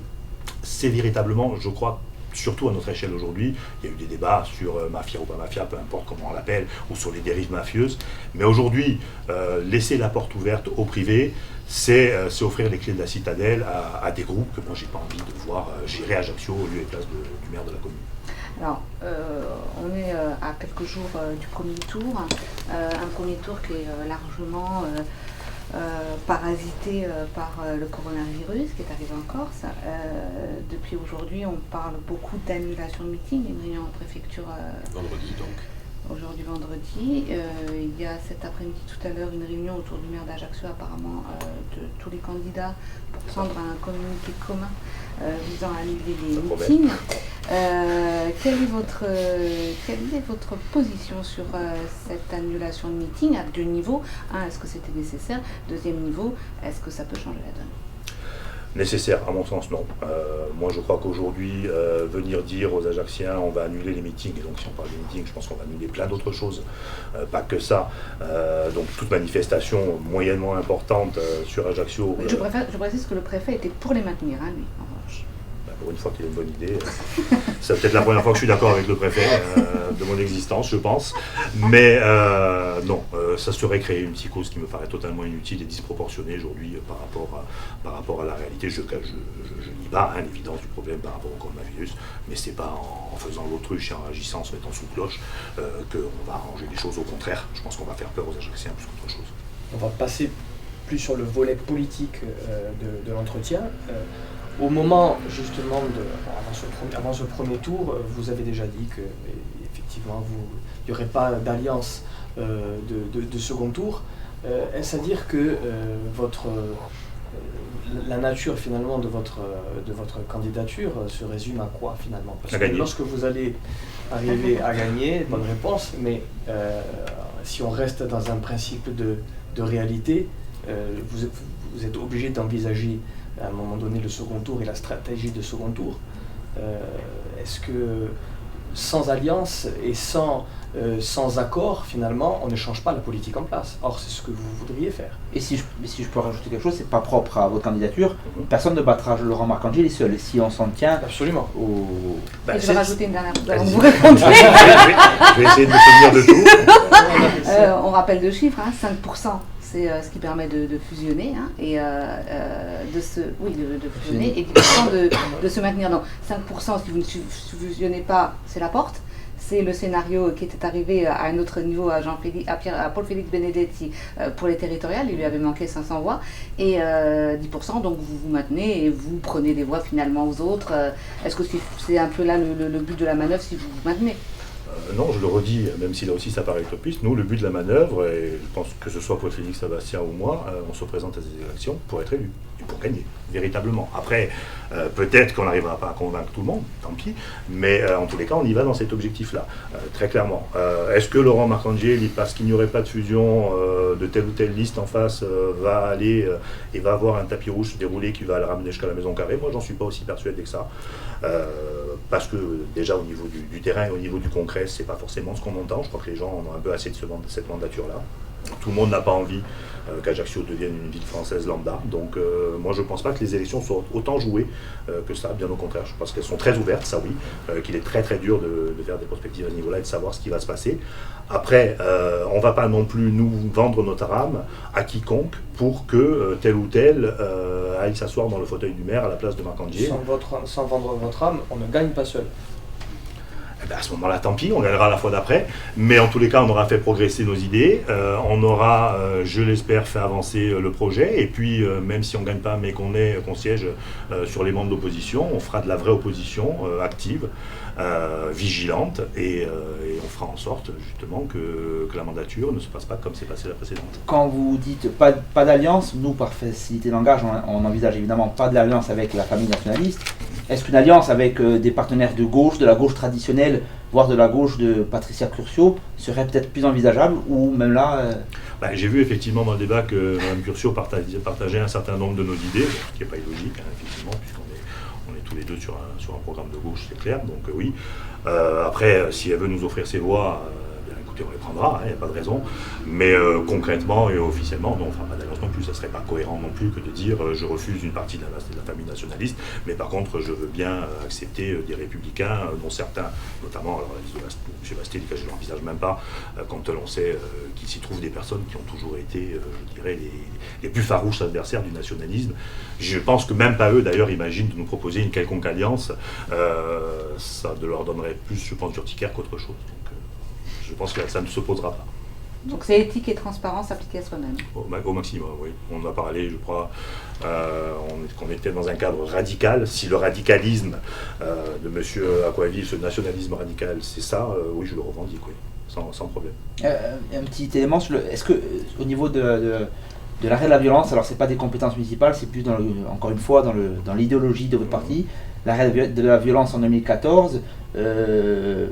c'est véritablement, je crois, surtout à notre échelle aujourd'hui, il y a eu des débats sur mafia ou pas mafia, peu importe comment on l'appelle, ou sur les dérives mafieuses. Mais aujourd'hui, laisser la porte ouverte au privé, c'est offrir les clés de la Citadelle à des groupes que moi j'ai pas envie de voir gérer Ajaccio au lieu et place du maire de la commune. Alors, on est à quelques jours du premier tour, un premier tour qui est largement parasité par le coronavirus qui est arrivé en Corse. Depuis aujourd'hui, on parle beaucoup d'annulation de meeting, une réunion en préfecture. Vendredi donc. Aujourd'hui vendredi. Il y a cet après-midi tout à l'heure une réunion autour du maire d'Ajaccio apparemment de tous les candidats pour prendre un communiqué commun visant à annuler les meetings. Quelle est votre position sur cette annulation de meeting à deux niveaux? Un, est-ce que c'était nécessaire? Deuxième niveau, est-ce que ça peut changer la donne? Nécessaire, à mon sens, non. Moi, je crois qu'aujourd'hui, venir dire aux Ajacciens, on va annuler les meetings, et donc si on parle des meetings, je pense qu'on va annuler plein d'autres choses, pas que ça. Donc, toute manifestation moyennement importante sur Ajaccio. Je précise que le préfet était pour les maintenir, hein, lui, en revanche. Pour une fois qu'il a une bonne idée. C'est peut-être la première fois que je suis d'accord avec le préfet de mon existence, je pense. Mais non, ça serait créer une psychose qui me paraît totalement inutile et disproportionnée aujourd'hui par rapport à la réalité. Je nie pas l'évidence du problème par rapport au coronavirus, mais c'est pas en faisant l'autruche et en agissant, en se mettant sous cloche, qu'on va arranger les choses. Au contraire, je pense qu'on va faire peur aux Ajacciens plus qu'autre chose. On va passer plus sur le volet politique de l'entretien. Au moment justement, avant ce premier tour, vous avez déjà dit que effectivement il n'y aurait pas d'alliance de second tour. Est-ce à dire que la nature finalement de votre candidature se résume à quoi finalement? Parce que lorsque vous allez arriver à gagner, bonne réponse, mais si on reste dans un principe de réalité, vous êtes obligé d'envisager à un moment donné le second tour et la stratégie de second tour. Est-ce que sans alliance et sans accord, finalement, on ne change pas la politique en place? Or, c'est ce que vous voudriez faire. Et si je peux rajouter quelque chose, c'est pas propre à votre candidature. Personne ne battra Laurent Marcangeli seul. Si on s'en tient absolument et je vais rajouter une dernière chose avant que vous répondiez. Je vais essayer de me souvenir de tout. On rappelle deux chiffres, hein, 5%. C'est ce qui permet de fusionner et de fusionner et 10% de se maintenir. Donc 5%, si vous ne fusionnez pas, c'est la porte. C'est le scénario qui était arrivé à un autre niveau à Paul-Félix Benedetti pour les territoriales. Il lui avait manqué 500 voix. Et 10%, donc vous vous maintenez et vous prenez des voix finalement aux autres. Est-ce que c'est un peu là le but de la manœuvre si vous vous maintenez? Non, je le redis, même si là aussi ça paraît utopiste, nous, le but de la manœuvre, et je pense que ce soit pour Félix Sébastien ou moi, on se présente à ces élections pour être élu, et pour gagner, véritablement. Après, peut-être qu'on n'arrivera pas à convaincre tout le monde, tant pis, mais en tous les cas, on y va dans cet objectif-là, très clairement. Est-ce que Laurent Marcangeli, parce qu'il n'y aurait pas de fusion de telle ou telle liste en face, va aller et va avoir un tapis rouge déroulé qui va le ramener jusqu'à la Maison Carrée? Moi, j'en suis pas aussi persuadé que ça. Parce que déjà au niveau du terrain et au niveau du concret, c'est pas forcément ce qu'on entend. Je crois que les gens en ont un peu assez de cette mandature-là. Tout le monde n'a pas envie qu'Ajaccio devienne une ville française lambda. Donc moi je pense pas que les élections soient autant jouées que ça, bien au contraire. Je pense qu'elles sont très ouvertes, ça oui, qu'il est très très dur de faire des prospectives à ce niveau-là et de savoir ce qui va se passer. Après, on va pas non plus nous vendre notre âme à quiconque pour que tel ou tel aille s'asseoir dans le fauteuil du maire à la place de Marcangeli. Sans vendre votre âme, on ne gagne pas seul. Eh bien, à ce moment-là, tant pis, on gagnera la fois d'après. Mais en tous les cas, on aura fait progresser nos idées. On aura, je l'espère, fait avancer le projet. Et puis, même si on ne gagne pas, mais qu'on siège sur les bancs de l'opposition, on fera de la vraie opposition active, vigilante. Et on fera en sorte, justement, que la mandature ne se passe pas comme s'est passée la précédente. Quand vous dites pas d'alliance, nous, par facilité de langage, on envisage évidemment pas d'alliance avec la famille nationaliste. Est-ce qu'une alliance avec des partenaires de gauche, de la gauche traditionnelle, voire de la gauche de Patricia Curcio, serait peut-être plus envisageable, ou même là J'ai vu effectivement dans le débat que Mme Curcio partageait un certain nombre de nos idées, ce qui n'est pas illogique, effectivement, puisqu'on est tous les deux sur un programme de gauche, c'est clair, donc oui. Après, si elle veut nous offrir ses voix, bien écoutez, on les prendra, il n'y a pas de raison. Mais concrètement et officiellement, non, on ne fera pas d'alliance non plus. Ça ne serait pas cohérent non plus que de dire je refuse une partie de la famille nationaliste, mais par contre, je veux bien accepter des républicains, dont certains, notamment, alors la liste de M. Bastille, que je ne l'envisage même pas, quand on sait qu'il s'y trouve des personnes qui ont toujours été, je dirais, les plus farouches adversaires du nationalisme. Je pense que même pas eux, d'ailleurs, imaginent de nous proposer une quelconque alliance. Ça leur donnerait plus, je pense, d'urticaire qu'autre chose. Donc, je pense que ça ne se posera pas. Donc c'est éthique et transparence appliquées à soi-même. Au maximum, oui. On a parlé, je crois, qu'on était dans un cadre radical. Si le radicalisme de M. Acquavive, ce nationalisme radical, c'est ça, oui, je le revendique, oui, sans problème. Un petit élément sur est-ce que au niveau de l'arrêt de la violence, alors c'est pas des compétences municipales, c'est plus encore une fois dans l'idéologie de votre parti, l'arrêt de la violence en 2014,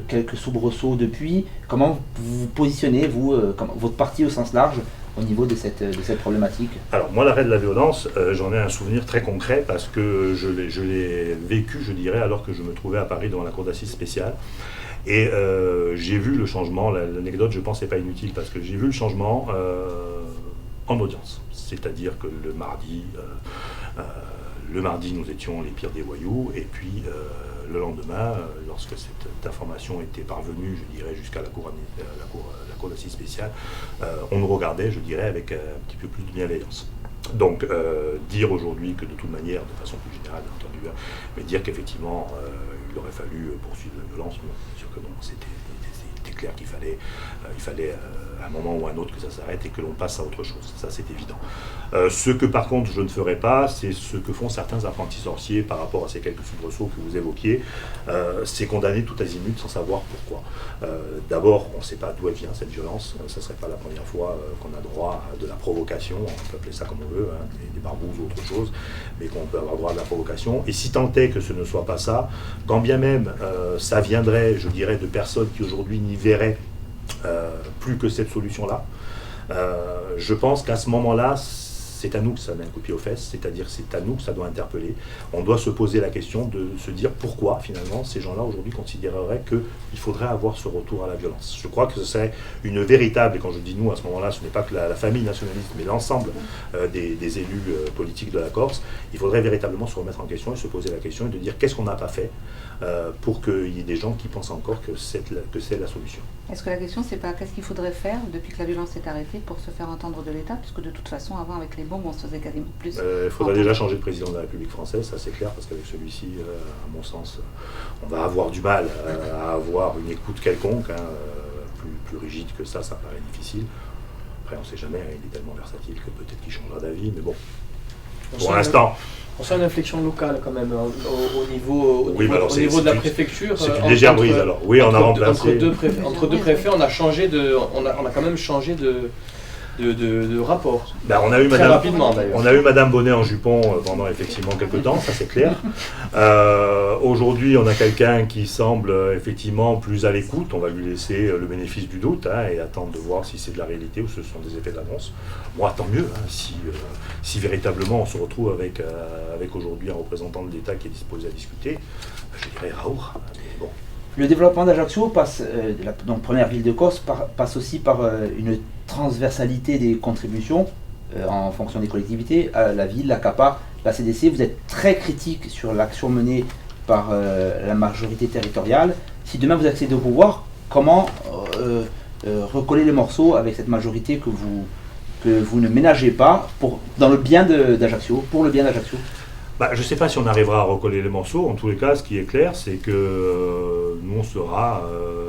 quelques soubresauts depuis, comment vous vous positionnez, votre parti au sens large, au niveau de cette problématique? Alors moi, l'arrêt de la violence, j'en ai un souvenir très concret parce que je l'ai vécu, je dirais, alors que je me trouvais à Paris devant la cour d'assises spéciale. Et j'ai vu le changement, l'anecdote je pense n'est pas inutile parce que j'ai vu le changement en audience. C'est-à-dire que le mardi nous étions les pires des voyous et puis le lendemain, lorsque cette information était parvenue, je dirais, jusqu'à la cour d'assises spéciale, on nous regardait, je dirais, avec un petit peu plus de bienveillance. Donc, dire aujourd'hui que de toute manière, de façon plus générale, bien entendu, mais dire qu'effectivement, il aurait fallu poursuivre la violence, non, bien sûr que non, c'était clair qu'il fallait à un moment ou à un autre que ça s'arrête et que l'on passe à autre chose, ça c'est évident. Ce que par contre je ne ferai pas, c'est ce que font certains apprentis sorciers par rapport à ces quelques soubresauts que vous évoquiez, c'est condamner tout azimut sans savoir pourquoi. D'abord, on ne sait pas d'où elle vient cette violence, ça ne serait pas la première fois qu'on a droit à de la provocation, on peut appeler ça comme on veut, hein, des barbouzes ou autre chose, mais qu'on peut avoir droit à de la provocation, et si tant est que ce ne soit pas ça, quand bien même ça viendrait, je dirais, de personnes qui aujourd'hui n'y verraient plus que cette solution-là, je pense qu'à ce moment-là, c'est à nous que ça met un coup de pied aux fesses, c'est-à-dire c'est à nous que ça doit interpeller. On doit se poser la question de se dire pourquoi finalement ces gens-là aujourd'hui considéreraient qu'il faudrait avoir ce retour à la violence. Je crois que ce serait une véritable, et quand je dis nous à ce moment-là, ce n'est pas que la famille nationaliste, mais l'ensemble des élus politiques de la Corse, il faudrait véritablement se remettre en question et se poser la question et de dire qu'est-ce qu'on n'a pas fait pour qu'il y ait des gens qui pensent encore que c'est la solution. Est-ce que la question, c'est pas qu'est-ce qu'il faudrait faire depuis que la violence est arrêtée pour se faire entendre de l'État, puisque de toute façon, avant, avec les bombes, on se faisait quasiment plus. Il faudrait déjà changer de président de la République française, ça c'est clair, parce qu'avec celui-ci, à mon sens, on va avoir du mal à avoir une écoute quelconque, hein, plus rigide que ça paraît difficile. Après, on ne sait jamais, il est tellement versatile que peut-être qu'il changera d'avis, mais bon, pour l'instant... On sent une inflexion locale quand même au niveau de la préfecture. C'est une légère brise alors. Oui, on a remplacé. Entre deux préfets, on a quand même changé de rapport. Ben, on a eu très rapidement d'ailleurs. On a eu Madame Bonnet en jupon pendant effectivement quelques temps, ça c'est clair. Aujourd'hui, on a quelqu'un qui semble effectivement plus à l'écoute. On va lui laisser le bénéfice du doute et attendre de voir si c'est de la réalité ou ce sont des effets d'annonce. Moi, tant mieux, hein, si véritablement on se retrouve avec aujourd'hui un représentant de l'État qui est disposé à discuter, je dirais Raour. Mais bon. Le développement d'Ajaccio passe, donc première ville de Corse, passe aussi par une transversalité des contributions en fonction des collectivités. La ville, la CAPA, la CDC, vous êtes très critique sur l'action menée par la majorité territoriale. Si demain vous accédez au pouvoir, comment recoller les morceaux avec cette majorité que vous ne ménagez pas dans le bien d'Ajaccio, pour le bien d'Ajaccio? Je ne sais pas si on arrivera à recoller les morceaux. En tous les cas, ce qui est clair, c'est que nous, on sera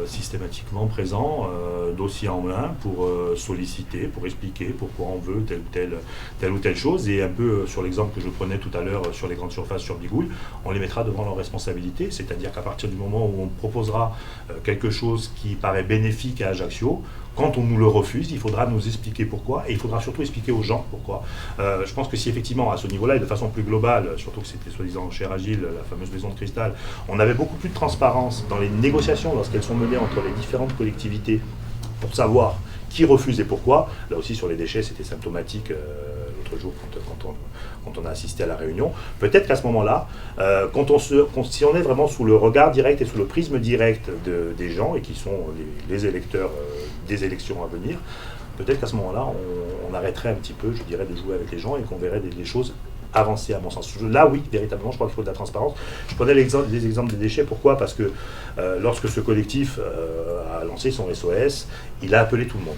systématiquement présents, dossier en main, pour solliciter, pour expliquer pourquoi on veut telle ou telle chose. Et un peu sur l'exemple que je prenais tout à l'heure sur les grandes surfaces sur Bigoul, on les mettra devant leurs responsabilités. C'est-à-dire qu'à partir du moment où on proposera quelque chose qui paraît bénéfique à Ajaccio, quand on nous le refuse, il faudra nous expliquer pourquoi, et il faudra surtout expliquer aux gens pourquoi. Je pense que si effectivement, à ce niveau-là, et de façon plus globale, surtout que c'était soi-disant chez Agile, la fameuse maison de cristal, on avait beaucoup plus de transparence dans les négociations lorsqu'elles sont menées entre les différentes collectivités pour savoir qui refuse et pourquoi. Là aussi, sur les déchets, c'était symptomatique. l'autre jour quand on a assisté à la réunion. Peut-être qu'à ce moment-là, si on est vraiment sous le regard direct et sous le prisme direct des gens, et qui sont les électeurs des élections à venir, peut-être qu'à ce moment-là, on arrêterait un petit peu, je dirais, de jouer avec les gens et qu'on verrait des choses avancer à mon sens. Là, oui, véritablement, je crois qu'il faut de la transparence. Je prenais les exemples des déchets. Pourquoi ? Parce que lorsque ce collectif a lancé son SOS, il a appelé tout le monde.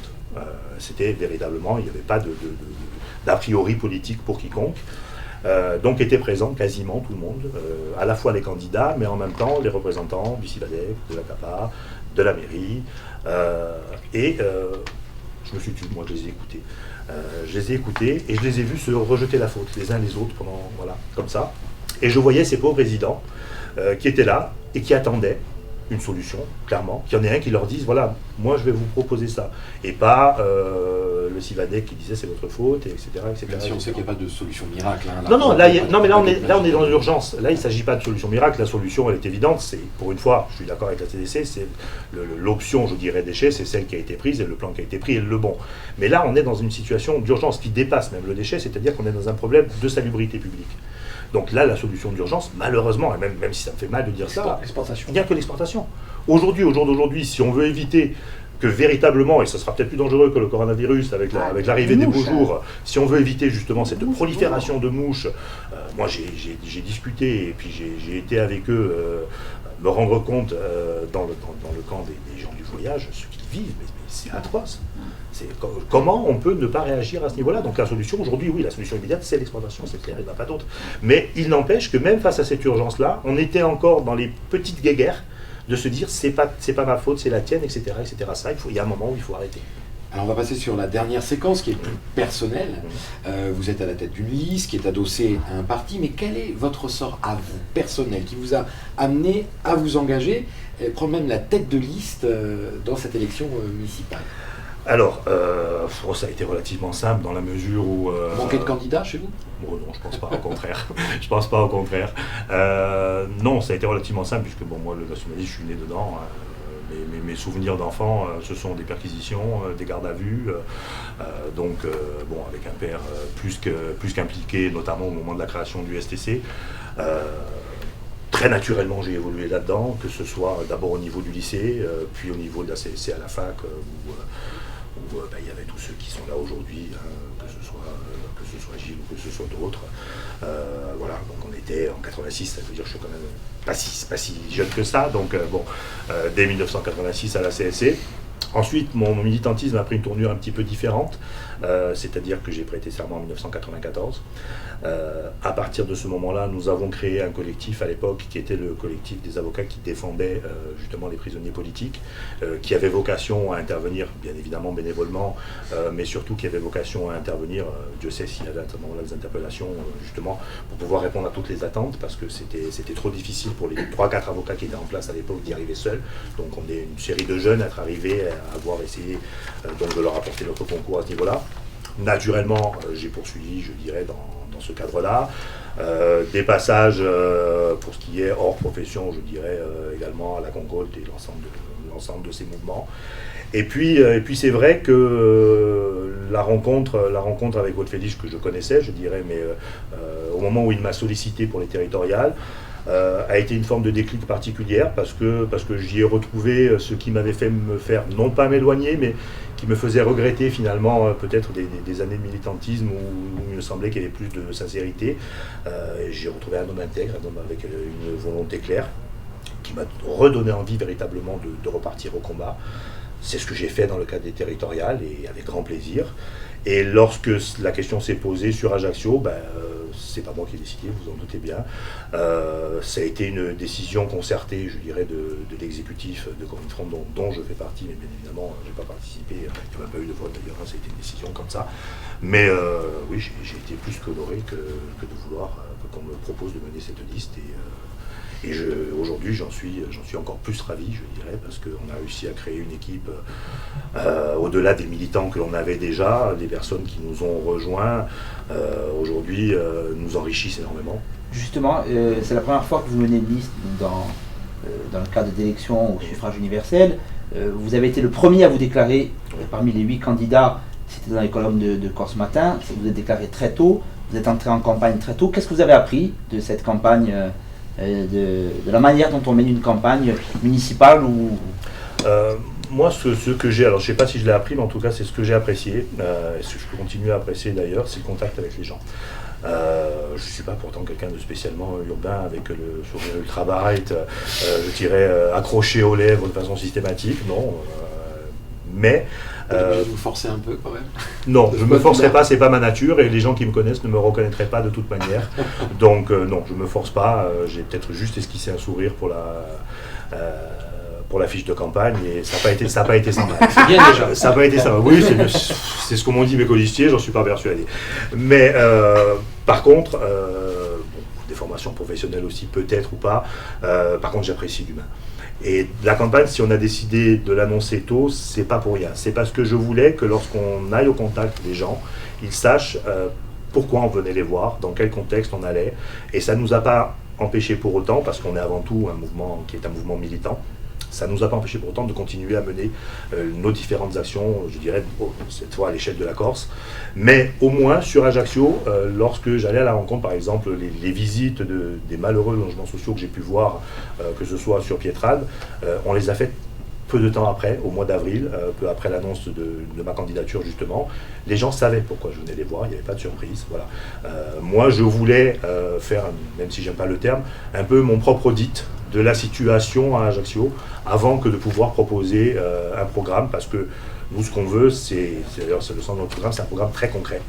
C'était véritablement, il n'y avait pas d'a priori politique pour quiconque. Donc était présent quasiment tout le monde, à la fois les candidats, mais en même temps les représentants du CIVADEC, de la CAPA, de la mairie. Je me suis tué, moi je les ai écoutés. Je les ai écoutés et je les ai vus se rejeter la faute les uns les autres pendant, voilà, comme ça. Et je voyais ces pauvres résidents qui étaient là et qui attendaient une solution, clairement. Qu'il y en ait un qui leur dise, voilà, moi je vais vous proposer ça. Et pas le CIVADEC qui disait c'est votre faute, etc. Même si on sait qu'il n'y a pas de solution miracle. Hein, mais là on est dans l'urgence. Là il ne s'agit pas de solution miracle. La solution elle est évidente. C'est, pour une fois, je suis d'accord avec la CDC, c'est l'option, je dirais, déchet, c'est celle qui a été prise et le plan qui a été pris est le bon. Mais là on est dans une situation d'urgence qui dépasse même le déchet, c'est-à-dire qu'on est dans un problème de salubrité publique. Donc là, la solution d'urgence, malheureusement, et même si ça me fait mal de dire ça, il n'y a que l'exportation. Aujourd'hui, au jour d'aujourd'hui, si on veut éviter que véritablement, et ce sera peut-être plus dangereux que le coronavirus avec l'arrivée des beaux jours, si on veut éviter justement cette prolifération de mouches, moi j'ai discuté et puis j'ai été avec eux me rendre compte dans le camp des gens du voyage, ceux qui vivent, mais c'est atroce. Comment on peut ne pas réagir à ce niveau-là? Donc la solution aujourd'hui, oui, la solution immédiate, c'est l'exportation, c'est clair, il n'y en a pas d'autre. Mais il n'empêche que même face à cette urgence-là, on était encore dans les petites guéguerres de se dire c'est pas ma faute, c'est la tienne, etc. Ça, il y a un moment où il faut arrêter. Alors on va passer sur la dernière séquence qui est plus personnelle. Vous êtes à la tête d'une liste qui est adossée à un parti, mais quel est votre sort à vous, personnel, qui vous a amené à vous engager et prendre même la tête de liste dans cette élection municipale? Alors, ça a été relativement simple dans la mesure où... Manquait de candidats chez vous? Bon, non, je pense pas, au contraire. Je pense pas, au contraire. Non, ça a été relativement simple, puisque bon, moi, le nationalisme, je suis né dedans. Mes souvenirs d'enfant, ce sont des perquisitions, des gardes à vue. Donc, avec un père plus qu'impliqué, notamment au moment de la création du STC. Très naturellement, j'ai évolué là-dedans, que ce soit d'abord au niveau du lycée, puis au niveau de la CSC à la fac, où il y avait tous ceux qui sont là aujourd'hui, que ce soit Gilles ou que ce soit d'autres. Voilà, donc on était en 86, ça veut dire que je suis quand même pas si jeune que ça, donc dès 1986 à la CSC. Ensuite, mon militantisme a pris une tournure un petit peu différente, c'est-à-dire que j'ai prêté serment en 1994. À partir de ce moment-là, nous avons créé un collectif à l'époque qui était le collectif des avocats qui défendaient justement les prisonniers politiques, qui avait vocation à intervenir, bien évidemment bénévolement, mais surtout qui avait vocation à intervenir, Dieu sait s'il y avait à ce moment-là des interpellations, justement, pour pouvoir répondre à toutes les attentes, parce que c'était trop difficile pour les 3-4 avocats qui étaient en place à l'époque d'y arriver seuls. Donc on est une série de jeunes à être arrivés à avoir essayé donc de leur apporter notre concours à ce niveau-là. Naturellement, j'ai poursuivi, je dirais, dans ce cadre-là. Des passages pour ce qui est hors profession, je dirais, également à la Concorde et l'ensemble de ces mouvements. Et puis c'est vrai que la rencontre avec Aude Félix, que je connaissais, je dirais, mais au moment où il m'a sollicité pour les territoriales, a été une forme de déclic particulière parce que j'y ai retrouvé ce qui m'avait fait me faire, non pas m'éloigner, mais qui me faisait regretter finalement peut-être des années de militantisme où il me semblait qu'il y avait plus de sincérité. J'ai retrouvé un homme intègre, un homme avec une volonté claire, qui m'a redonné envie véritablement de repartir au combat. C'est ce que j'ai fait dans le cadre des territoriales et avec grand plaisir. Et lorsque la question s'est posée sur Ajaccio, c'est pas moi qui ai décidé, vous en doutez bien. Ça a été une décision concertée, je dirais, de l'exécutif de Corinne Front, dont je fais partie, mais bien évidemment, je n'ai pas participé, il n'y a même pas eu de vote d'ailleurs, ça a été une décision comme ça. Mais oui, j'ai été plus qu'honoré que de vouloir qu'on me propose de mener cette liste. Et aujourd'hui, j'en suis encore plus ravi, je dirais, parce qu'on a réussi à créer une équipe au-delà des militants que l'on avait déjà, des personnes qui nous ont rejoints, aujourd'hui, nous enrichissent énormément. Justement, c'est la première fois que vous menez une liste dans le cadre d'élections au suffrage universel. Vous avez été le premier à vous déclarer parmi les 8 candidats c'était dans les colonnes de Corse Matin, vous êtes déclaré très tôt, vous êtes entré en campagne très tôt. Qu'est-ce que vous avez appris de cette campagne, de la manière dont on mène une campagne municipale ou... Moi, ce que j'ai, alors je ne sais pas si je l'ai appris, mais en tout cas c'est ce que j'ai apprécié, et ce que je peux continuer à apprécier d'ailleurs, c'est le contact avec les gens. Je ne suis pas pourtant quelqu'un de spécialement urbain avec le sourire ultra bright, je dirais accroché aux lèvres de façon systématique, non. Mais vous forcez un peu quand même. Non, je ne me forcerai pas, c'est pas ma nature et les gens qui me connaissent ne me reconnaîtraient pas de toute manière. Donc non, je ne me force pas, j'ai peut-être juste esquissé un sourire pour la fiche de campagne et ça n'a pas été sympa. C'est bien déjà. Ça n'a pas été sympa. Oui, c'est ce que m'ont dit mes colistiers, j'en suis pas persuadé. Mais par contre, des formations professionnelles aussi peut-être ou pas, par contre j'apprécie l'humain. Et la campagne, si on a décidé de l'annoncer tôt, c'est pas pour rien. C'est parce que je voulais que lorsqu'on aille au contact des gens, ils sachent pourquoi on venait les voir, dans quel contexte on allait. Et ça ne nous a pas empêché pour autant, parce qu'on est avant tout un mouvement qui est un mouvement militant, ça ne nous a pas empêché pour autant de continuer à mener nos différentes actions, je dirais, cette fois à l'échelle de la Corse. Mais au moins sur Ajaccio, lorsque j'allais à la rencontre, par exemple, les visites des malheureux logements sociaux que j'ai pu voir, que ce soit sur Pietrade, on les a faites peu de temps après, au mois d'avril, peu après l'annonce de ma candidature justement. Les gens savaient pourquoi je venais les voir, il n'y avait pas de surprise. Voilà. Moi, je voulais faire, même si j'aime pas le terme, un peu mon propre audit de la situation à Ajaccio, avant que de pouvoir proposer un programme, parce que nous, ce qu'on veut, d'ailleurs c'est le sens de notre programme, c'est un programme très concret,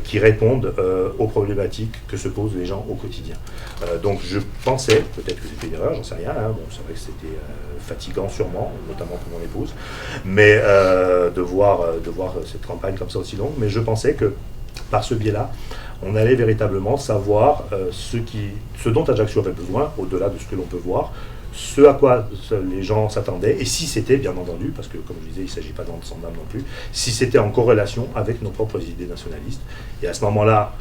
qui réponde aux problématiques que se posent les gens au quotidien. Donc je pensais, peut-être que c'était une erreur, j'en sais rien, hein, bon, c'est vrai que c'était fatigant sûrement, notamment pour mon épouse, mais de voir cette campagne comme ça aussi longue, mais je pensais que par ce biais-là, on allait véritablement savoir ce dont Ajaccio avait besoin, au-delà de ce que l'on peut voir, ce à quoi les gens s'attendaient, et si c'était, bien entendu, parce que comme je disais, il ne s'agit pas d'entendre son âme non plus, si c'était en corrélation avec nos propres idées nationalistes. Et à ce moment-là,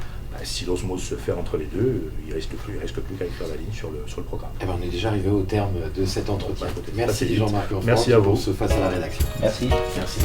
si l'osmose se fait entre les deux, il ne reste plus qu'à écrire la ligne sur le programme. Eh ben, on est déjà arrivé au terme de cet entretien. Merci Jean-Marc Lefranc Merci à vous. pour ce face à la rédaction. Merci. Merci.